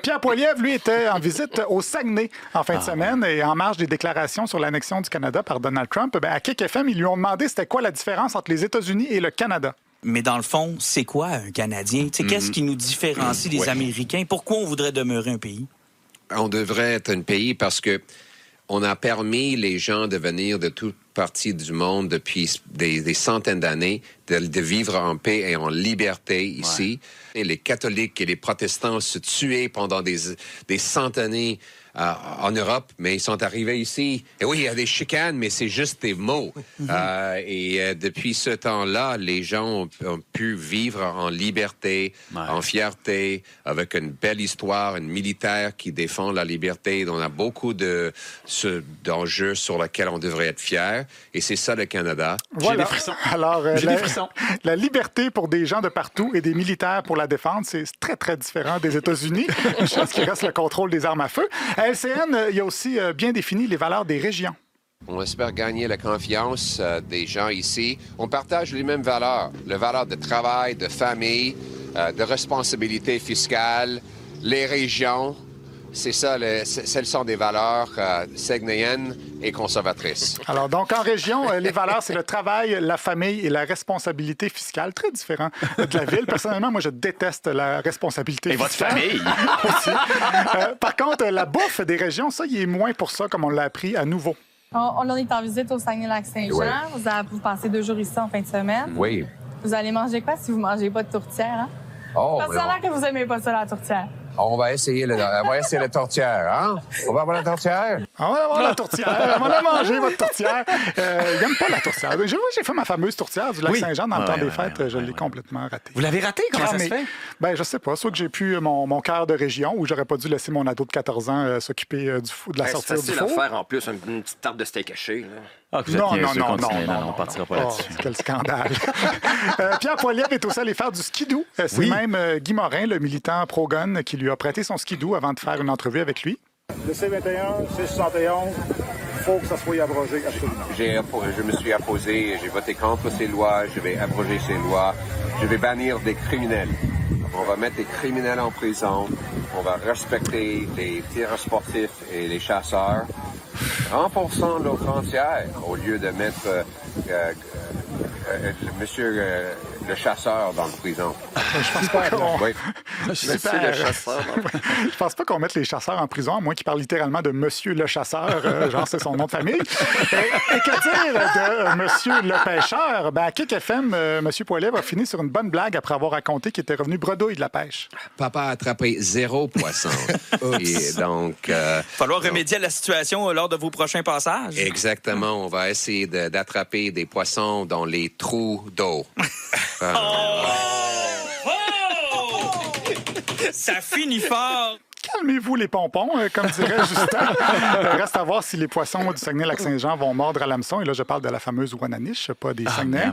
Pierre Poilievre, lui, était en visite au Saguenay en fin de semaine et en marge des déclarations sur l'annexion du Canada par Donald Trump, à Kick FM, ils lui ont demandé c'était quoi la différence entre les États-Unis et le Canada. Mais dans le fond, c'est quoi un Canadien? Qu'est-ce qui nous différencie des Américains? Pourquoi on voudrait demeurer un pays? On devrait être un pays parce que on a permis les gens de venir de toutes parties du monde depuis des centaines d'années, de vivre en paix et en liberté ici. Et les catholiques et les protestants se tuaient pendant des centaines en Europe, mais ils sont arrivés ici. Et oui, il y a des chicanes, mais c'est juste des mots. Depuis ce temps-là, les gens ont pu vivre en liberté, en fierté, avec une belle histoire, une militaire qui défend la liberté. On a beaucoup d'enjeux sur lesquels on devrait être fiers. Et c'est ça, le Canada. Voilà. J'ai des frissons. Alors, J'ai des frissons. la liberté pour des gens de partout et des militaires pour la défense, c'est très, très différent des États-Unis. Une chose qui reste le contrôle des armes à feu. À LCN, il y a aussi bien défini les valeurs des régions. On espère gagner la confiance des gens ici. On partage les mêmes valeurs. Les valeurs de travail, de famille, de responsabilité fiscale, les régions. C'est ça, celles sont des valeurs saguenayennes et conservatrices. Alors, donc, en région, les valeurs, c'est le travail, la famille et la responsabilité fiscale. Très différent de la ville. Personnellement, moi, je déteste la responsabilité Et votre fiscale. famille? Aussi. Par contre, la bouffe des régions, ça, il est moins pour ça, comme on l'a appris à nouveau. On est en visite au Saguenay-Lac-Saint-Jean. Ouais. Vous passez 2 jours ici en fin de semaine. Oui. Vous allez manger quoi si vous mangez pas de tourtière? Hein? Oh, Parce que ça a l'air que vous aimez pas ça, la tourtière. on va essayer la tourtière, hein? On va avoir la tourtière? On va avoir la tourtière. On va la manger, votre tourtière. Il n'aime pas la tourtière. J'ai fait ma fameuse tourtière du Lac-Saint-Jean dans le temps des fêtes. Je l'ai complètement ratée. Vous l'avez raté? Comment ça se fait? Ben, je sais pas. Soit que j'ai pu mon cœur de région où j'aurais pas dû laisser mon ado de 14 ans s'occuper de la sortie du C'est four. facile à faire en plus, une petite tarte de steak haché. Là. Ah, vous êtes Non, niaiseux, non, continuez. non, On non. partira pas Oh, là-dessus. quel scandale. Pierre Poilievre est aussi allé faire du skidoo. C'est même Guy Morin, le militant pro-gun, qui lui a prêté son skidoo avant de faire une entrevue avec lui. Le C-21, C-71, il faut que ça soit abrogé, absolument. Je me suis opposé, j'ai voté contre ces lois, je vais abroger ces lois, je vais bannir des criminels. On va mettre les criminels en prison, on va respecter les tireurs sportifs et les chasseurs. Renforçons nos frontières au lieu de mettre monsieur le chasseur dans la prison. Je pense pas qu'on... Oui. Super. le chasseur. Je pense pas qu'on mette les chasseurs en prison, à moins qu'ils parlent littéralement de Monsieur le chasseur, genre c'est son nom de famille. Et que dire de Monsieur le pêcheur? Ben, à Kick FM, Monsieur Poilievre a fini sur une bonne blague après avoir raconté qu'il était revenu bredouille de la pêche. Papa a attrapé 0 poisson. Et donc... Falloir remédier à la situation lors de vos prochains passages. Exactement. On va essayer d'attraper des poissons dans les trous d'eau. Ça finit fort! Calmez-vous les pompons, comme dirait Justin. Reste à voir si les poissons du Saguenay-Lac-Saint-Jean vont mordre à l'hameçon. Et là, je parle de la fameuse Wananiche, pas des Saguenay.